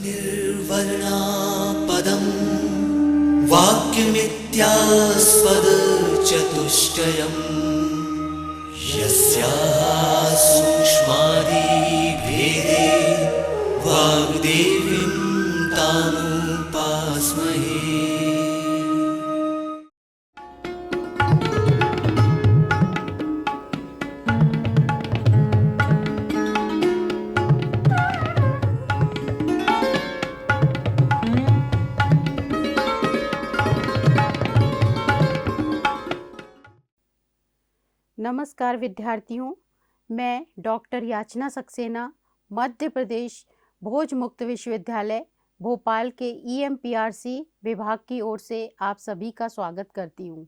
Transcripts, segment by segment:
निर्वर्णा पदं वाक्यमित्यास्पदचतुष्टयम् यस्याः सूक्ष्मादिभेदे वाग्देवीं तामुपास्महे। नमस्कार विद्यार्थियों, मैं डॉक्टर याचना सक्सेना मध्य प्रदेश भोज मुक्त विश्वविद्यालय भोपाल के EMPRC विभाग की ओर से आप सभी का स्वागत करती हूँ।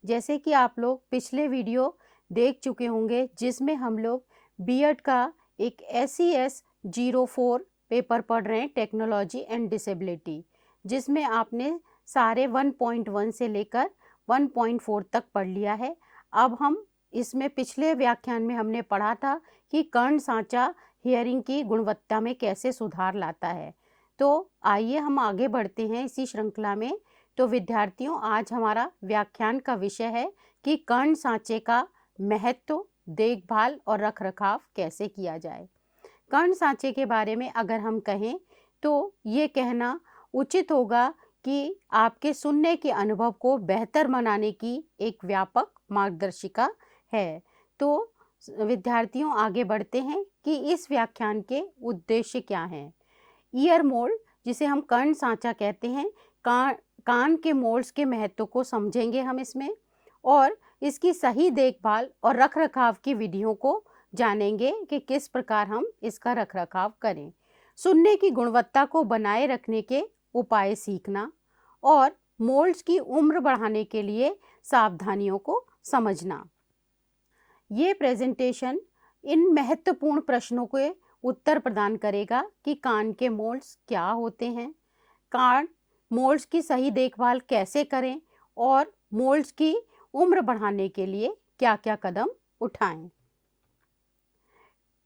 जैसे कि आप लोग पिछले वीडियो देख चुके होंगे जिसमें हम लोग बीएड का एक SES 04 पेपर पढ़ रहे हैं, टेक्नोलॉजी एंड डिसेबिलिटी, जिसमें आपने सारे 1.1 से लेकर 1.4 तक पढ़ लिया है। अब हम इसमें पिछले व्याख्यान में हमने पढ़ा था कि कर्ण सांचा हियरिंग की गुणवत्ता में कैसे सुधार लाता है। तो आइए हम आगे बढ़ते हैं इसी श्रृंखला में। तो विद्यार्थियों, आज हमारा व्याख्यान का विषय है कि कर्ण सांचे का महत्व, देखभाल और रखरखाव कैसे किया जाए। कर्ण सांचे के बारे में अगर हम कहें तो ये कहना उचित होगा कि आपके सुनने के अनुभव को बेहतर बनाने की एक व्यापक मार्गदर्शिका है। तो विद्यार्थियों, आगे बढ़ते हैं कि इस व्याख्यान के उद्देश्य क्या हैं। ईयर मोल्ड, जिसे हम कर्ण सांचा कहते हैं, कान के मोल्ड्स के महत्व को समझेंगे हम इसमें, और इसकी सही देखभाल और रखरखाव की विधियों को जानेंगे कि किस प्रकार हम इसका रखरखाव करें। सुनने की गुणवत्ता को बनाए रखने के उपाय सीखना और मोल्ड्स की उम्र बढ़ाने के लिए सावधानियों को समझना। ये प्रेजेंटेशन इन महत्वपूर्ण प्रश्नों के उत्तर प्रदान करेगा कि कान के मोल्ड्स क्या होते हैं, कान मोल्ड्स की सही देखभाल कैसे करें और मोल्ड्स की उम्र बढ़ाने के लिए क्या क्या कदम उठाएं।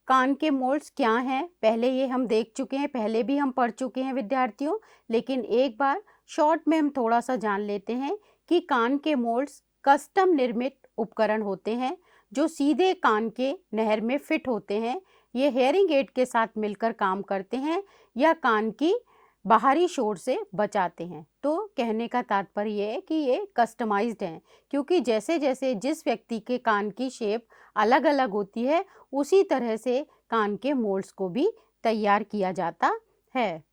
कान के मोल्ड्स क्या हैं, पहले ये हम देख चुके हैं, पहले भी हम पढ़ चुके हैं विद्यार्थियों, लेकिन एक बार शॉर्ट में हम थोड़ा सा जान लेते हैं कि कान के मोल्ड्स कस्टम निर्मित उपकरण होते हैं जो सीधे कान के नहर में फिट होते हैं। ये हेयरिंग एड के साथ मिलकर काम करते हैं या कान की बाहरी शोर से बचाते हैं। तो कहने का तात्पर्य ये है कि ये कस्टमाइज्ड हैं, क्योंकि जैसे जैसे जिस व्यक्ति के कान की शेप अलग अलग होती है उसी तरह से कान के मोल्ड्स को भी तैयार किया जाता है।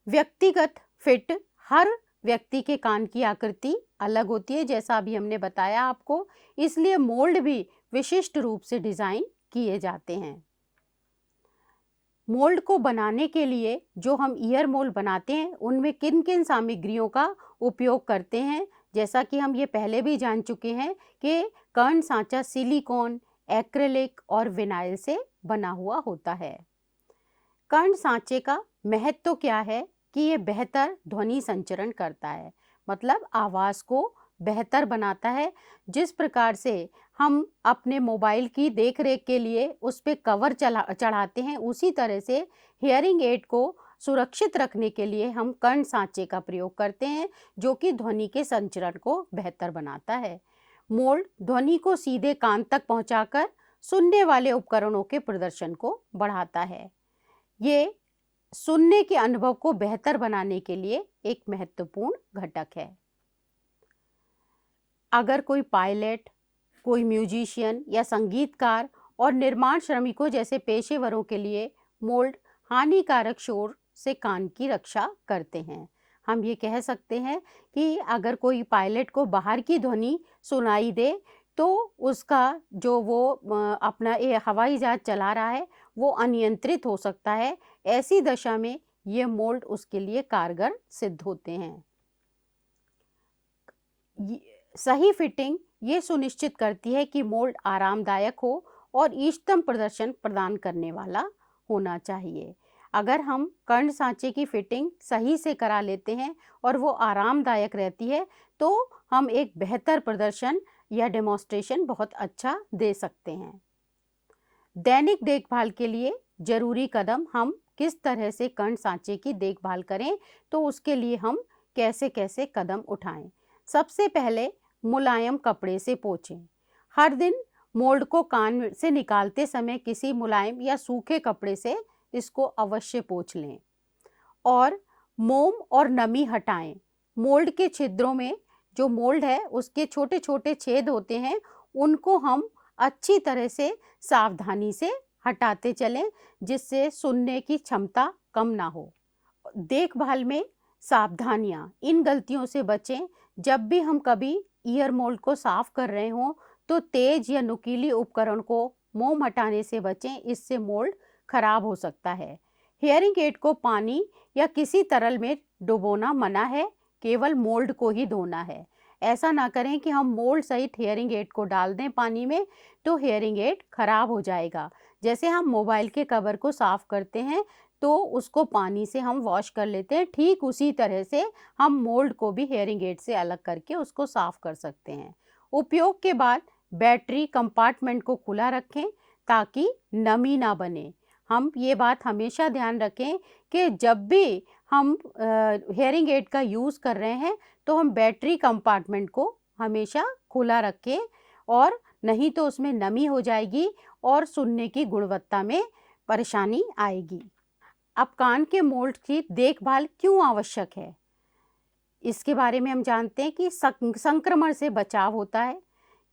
व्यक्तिगत फिट, हर व्यक्ति के कान की आकृति अलग होती है, जैसा अभी हमने बताया आपको, इसलिए मोल्ड भी विशिष्ट रूप से डिज़ाइन किए जाते हैं। मोल्ड को बनाने के लिए जो हम ईयर मोल्ड बनाते हैं उनमें किन किन सामग्रियों का उपयोग करते हैं, जैसा कि हम ये पहले भी जान चुके हैं कि कर्ण सांचा सिलिकॉन, एक्रिलिक और विनाइल से बना हुआ होता है। कर्ण सांचे का महत्व क्या है कि ये बेहतर ध्वनि संचरण करता है, मतलब आवाज़ को बेहतर बनाता है। जिस प्रकार से हम अपने मोबाइल की देख रेख के लिए उस पर कवर चढ़ाते हैं, उसी तरह से हियरिंग एड को सुरक्षित रखने के लिए हम कर्ण सांचे का प्रयोग करते हैं, जो कि ध्वनि के संचरण को बेहतर बनाता है। मोल्ड ध्वनि को सीधे कान तक पहुंचाकर सुनने वाले उपकरणों के प्रदर्शन को बढ़ाता है। ये सुनने के अनुभव को बेहतर बनाने के लिए एक महत्वपूर्ण घटक है। अगर कोई पायलट, कोई म्यूजिशियन या संगीतकार और निर्माण श्रमिकों जैसे पेशेवरों के लिए मोल्ड हानिकारक शोर से कान की रक्षा करते हैं। हम ये कह सकते हैं कि अगर कोई पायलट को बाहर की ध्वनि सुनाई दे तो उसका जो वो अपना ये हवाई जहाज चला रहा है वो अनियंत्रित हो सकता है। ऐसी दशा में ये मोल्ड उसके लिए कारगर सिद्ध होते हैं। सही फिटिंग ये सुनिश्चित करती है कि मोल्ड आरामदायक हो और इष्टतम प्रदर्शन प्रदान करने वाला होना चाहिए। अगर हम कर्ण सांचे की फिटिंग सही से करा लेते हैं और वो आरामदायक रहती है तो हम एक बेहतर प्रदर्शन या डेमोन्स्ट्रेशन बहुत अच्छा दे सकते हैं। दैनिक देखभाल के लिए जरूरी कदम हम किस तरह से कर्ण सांचे की देखभाल करें, तो उसके लिए हम कैसे कैसे कदम उठाएं। सबसे पहले मुलायम कपड़े से पोंछें। हर दिन मोल्ड को कान से निकालते समय किसी मुलायम या सूखे कपड़े से इसको अवश्य पोंछ लें। और मोम और नमी हटाएं। मोल्ड के छिद्रों में जो मोल्ड है उसके छोटे छोटे छेद होते हैं, उनको हम अच्छी तरह से सावधानी से हटाते चलें, जिससे सुनने की क्षमता कम ना हो। देखभाल में सावधानियां, इन गलतियों से बचें। जब भी हम कभी ईयर मोल्ड को साफ कर रहे हों तो तेज या नुकीली उपकरण को मोम हटाने से बचें, इससे मोल्ड खराब हो सकता है। हियरिंग एड को पानी या किसी तरल में डुबोना मना है, केवल मोल्ड को ही धोना है। ऐसा ना करें कि हम मोल्ड सहित हियरिंग एड को डाल दें पानी में, तो हियरिंग एड खराब हो जाएगा। जैसे हम मोबाइल के कवर को साफ करते हैं तो उसको पानी से हम वॉश कर लेते हैं, ठीक उसी तरह से हम मोल्ड को भी हियरिंग एड से अलग करके उसको साफ कर सकते हैं। उपयोग के बाद बैटरी कंपार्टमेंट को खुला रखें ताकि नमी ना बने। हम ये बात हमेशा ध्यान रखें कि जब भी हम हियरिंग एड का यूज़ कर रहे हैं तो हम बैटरी कंपार्टमेंट को हमेशा खुला रखें, और नहीं तो उसमें नमी हो जाएगी और सुनने की गुणवत्ता में परेशानी आएगी। अब कान के मोल्ड की देखभाल क्यों आवश्यक है, इसके बारे में हम जानते हैं कि संक्रमण से बचाव होता है,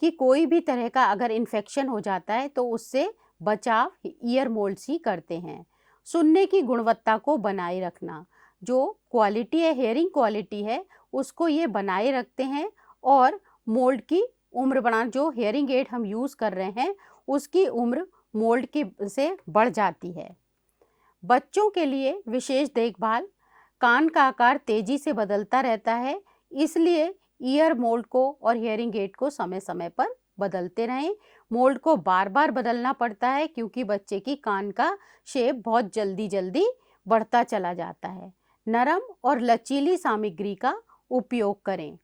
कि कोई भी तरह का अगर इन्फेक्शन हो जाता है तो उससे बचाव ईयर मोल्ड्स ही करते हैं। सुनने की गुणवत्ता को बनाए रखना, जो क्वालिटी है, हियरिंग क्वालिटी है, उसको ये बनाए रखते हैं। और मोल्ड की उम्र बढ़ाना, जो हियरिंग एड हम यूज़ कर रहे हैं उसकी उम्र मोल्ड की से बढ़ जाती है। बच्चों के लिए विशेष देखभाल, कान का आकार तेजी से बदलता रहता है, इसलिए ईयर मोल्ड को और हियरिंग एड को समय समय पर बदलते रहें। मोल्ड को बार बार बदलना पड़ता है क्योंकि बच्चे की कान का शेप बहुत जल्दी जल्दी बढ़ता चला जाता है। नरम और लचीली सामग्री का उपयोग करें।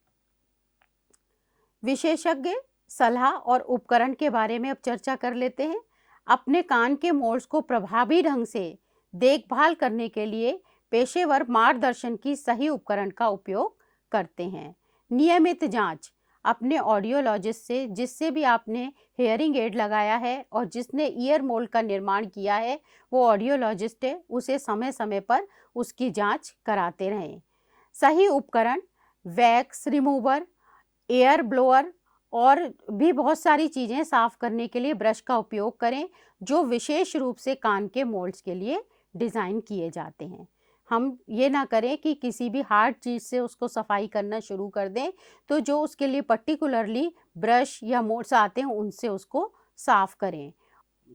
विशेषज्ञ सलाह और उपकरण के बारे में अब चर्चा कर लेते हैं। अपने कान के मोल्ड्स को प्रभावी ढंग से देखभाल करने के लिए पेशेवर मार्गदर्शन की सही उपकरण का उपयोग करते हैं। नियमित जांच, अपने ऑडियोलॉजिस्ट से, जिससे भी आपने हियरिंग एड लगाया है और जिसने ईयर मोल्ड का निर्माण किया है वो ऑडियोलॉजिस्ट है, उसे समय समय पर उसकी जांच कराते रहें। सही उपकरण, वैक्स रिमूवर, एयर ब्लोअर और भी बहुत सारी चीज़ें साफ करने के लिए ब्रश का उपयोग करें, जो विशेष रूप से कान के मोल्ड्स के लिए डिज़ाइन किए जाते हैं। हम ये ना करें कि किसी भी हार्ड चीज़ से उसको सफाई करना शुरू कर दें, तो जो उसके लिए पर्टिकुलरली ब्रश या मोल्ड्स आते हैं उनसे उसको साफ करें।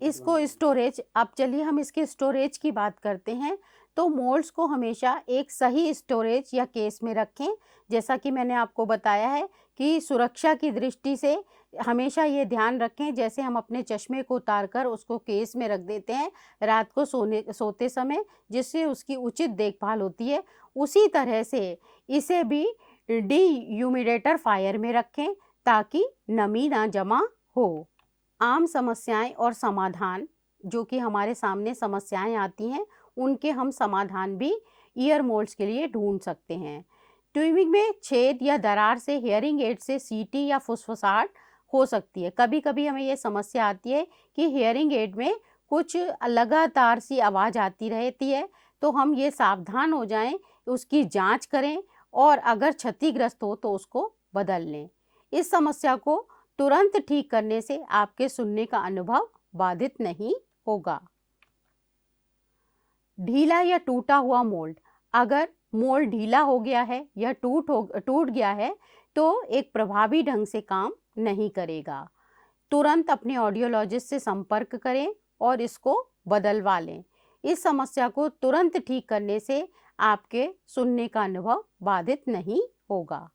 इसको स्टोरेज, अब चलिए हम इसके स्टोरेज की बात करते हैं। तो मोल्ड्स को हमेशा एक सही स्टोरेज या केस में रखें। जैसा कि मैंने आपको बताया है कि सुरक्षा की दृष्टि से हमेशा ये ध्यान रखें, जैसे हम अपने चश्मे को उतारकर उसको केस में रख देते हैं रात को सोते समय, जिससे उसकी उचित देखभाल होती है, उसी तरह से इसे भी डीह्यूमिडेटर फायर में रखें ताकि नमी ना जमा हो। आम समस्याएं और समाधान, जो कि हमारे सामने समस्याएं आती हैं, उनके हम समाधान भी ईयर मोल्ड्स के लिए ढूंढ सकते हैं। ट्यूबिंग में छेद या दरार से हियरिंग एड से सीटी या फुसफुसाहट हो सकती है। कभी कभी हमें ये समस्या आती है कि हियरिंग एड में कुछ लगातार सी आवाज़ आती रहती है, तो हम ये सावधान हो जाएं, उसकी जांच करें और अगर क्षतिग्रस्त हो तो उसको बदल लें। इस समस्या को तुरंत ठीक करने से आपके सुनने का अनुभव बाधित नहीं होगा। ढीला या टूटा हुआ मोल्ड, अगर मोल्ड ढीला हो गया है या टूट गया है तो एक प्रभावी ढंग से काम नहीं करेगा। तुरंत अपने ऑडियोलॉजिस्ट से संपर्क करें और इसको बदलवा लें। इस समस्या को तुरंत ठीक करने से आपके सुनने का अनुभव बाधित नहीं होगा।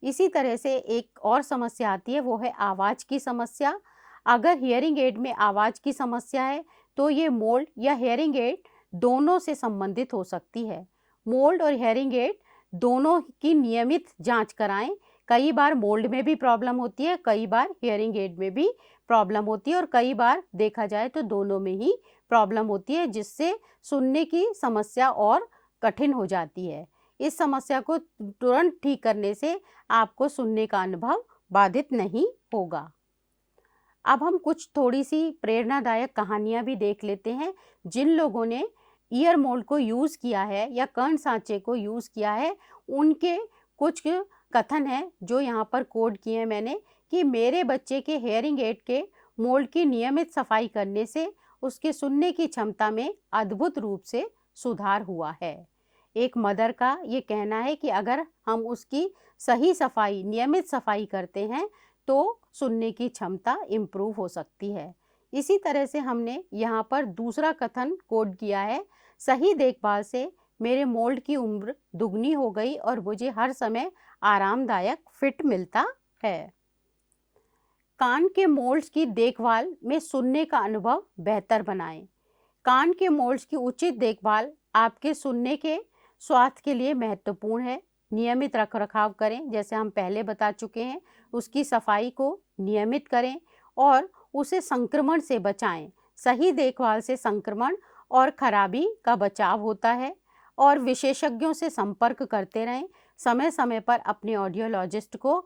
इसी तरह से एक और समस्या आती है, वो है आवाज़ की समस्या। अगर हियरिंग एड में आवाज़ की समस्या है तो ये मोल्ड या हियरिंग एड दोनों से संबंधित हो सकती है। मोल्ड और हियरिंग एड दोनों की नियमित जांच कराएं। कई बार मोल्ड में भी प्रॉब्लम होती है, कई बार हियरिंग एड में भी प्रॉब्लम होती है और कई बार देखा जाए तो दोनों में ही प्रॉब्लम होती है, जिससे सुनने की समस्या और कठिन हो जाती है। इस समस्या को तुरंत ठीक करने से आपको सुनने का अनुभव बाधित नहीं होगा। अब हम कुछ थोड़ी सी प्रेरणादायक कहानियाँ भी देख लेते हैं। जिन लोगों ने ईयर मोल्ड को यूज़ किया है या कर्ण सांचे को यूज़ किया है, उनके कुछ कथन हैं जो यहाँ पर कोड किए हैं मैंने, कि मेरे बच्चे के हेयरिंग एड के मोल्ड की नियमित सफाई करने से उसके सुनने की क्षमता में अद्भुत रूप से सुधार हुआ है। एक मदर का ये कहना है कि अगर हम उसकी सही सफाई, नियमित सफाई करते हैं तो सुनने की क्षमता इम्प्रूव हो सकती है। इसी तरह से हमने यहाँ पर दूसरा कथन कोड किया है, सही देखभाल से मेरे मोल्ड की उम्र दुगनी हो गई और मुझे हर समय आरामदायक फिट मिलता है। कान के मोल्ड्स की देखभाल में सुनने का अनुभव बेहतर बनाएं। कान के मोल्ड्स की उचित देखभाल आपके सुनने के स्वास्थ्य के लिए महत्वपूर्ण है। नियमित रखरखाव करें, जैसे हम पहले बता चुके हैं, उसकी सफाई को नियमित करें और उसे संक्रमण से बचाएं। सही देखभाल से संक्रमण और खराबी का बचाव होता है। और विशेषज्ञों से संपर्क करते रहें। समय समय पर अपने ऑडियोलॉजिस्ट को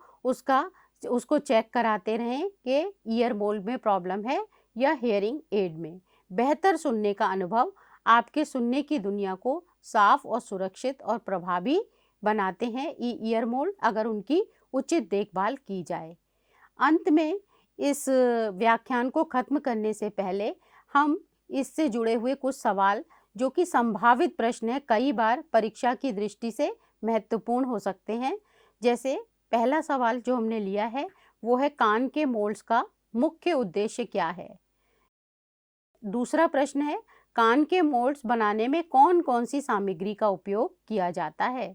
उसको चेक कराते रहें कि ईयर मोल्ड में प्रॉब्लम है या हेयरिंग एड में। बेहतर सुनने का अनुभव आपके सुनने की दुनिया को साफ और सुरक्षित और प्रभावी बनाते हैं ईयर मोल्ड, अगर उनकी उचित देखभाल की जाए। अंत में इस व्याख्यान को ख़त्म करने से पहले हम इससे जुड़े हुए कुछ सवाल, जो कि संभावित प्रश्न है, कई बार परीक्षा की दृष्टि से महत्वपूर्ण हो सकते हैं। जैसे पहला सवाल जो हमने लिया है वो है, कान के मोल्ड्स का मुख्य उद्देश्य क्या है। दूसरा प्रश्न है, कान के मोल्ड्स बनाने में कौन कौन सी सामग्री का उपयोग किया जाता है।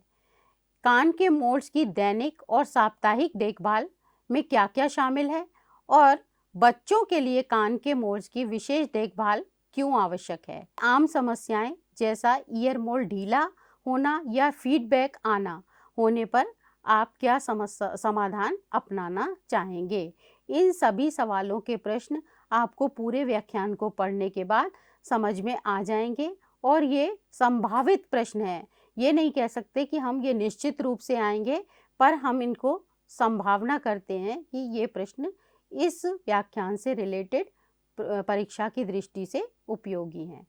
कान के मोल्ड्स की दैनिक और साप्ताहिक देखभाल में क्या क्या शामिल है, और बच्चों के लिए कान के मोल्ड्स की विशेष देखभाल क्यों आवश्यक है। आम समस्याएं जैसा ईयर मोल्ड ढीला होना या फीडबैक आना होने पर आप क्या समाधान अपनाना चाहेंगे। इन सभी सवालों के प्रश्न आपको पूरे व्याख्यान को पढ़ने के बाद समझ में आ जाएंगे, और ये संभावित प्रश्न हैं। ये नहीं कह सकते कि हम ये निश्चित रूप से आएंगे, पर हम इनको संभावना करते हैं कि ये प्रश्न इस व्याख्यान से रिलेटेड परीक्षा की दृष्टि से उपयोगी हैं।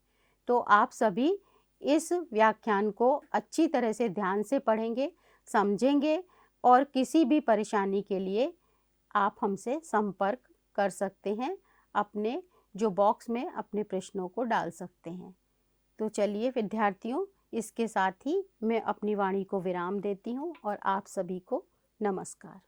तो आप सभी इस व्याख्यान को अच्छी तरह से ध्यान से पढ़ेंगे, समझेंगे, और किसी भी परेशानी के लिए आप हमसे संपर्क कर सकते हैं। अपने जो बॉक्स में अपने प्रश्नों को डाल सकते हैं। तो चलिए विद्यार्थियों, इसके साथ ही मैं अपनी वाणी को विराम देती हूँ और आप सभी को नमस्कार।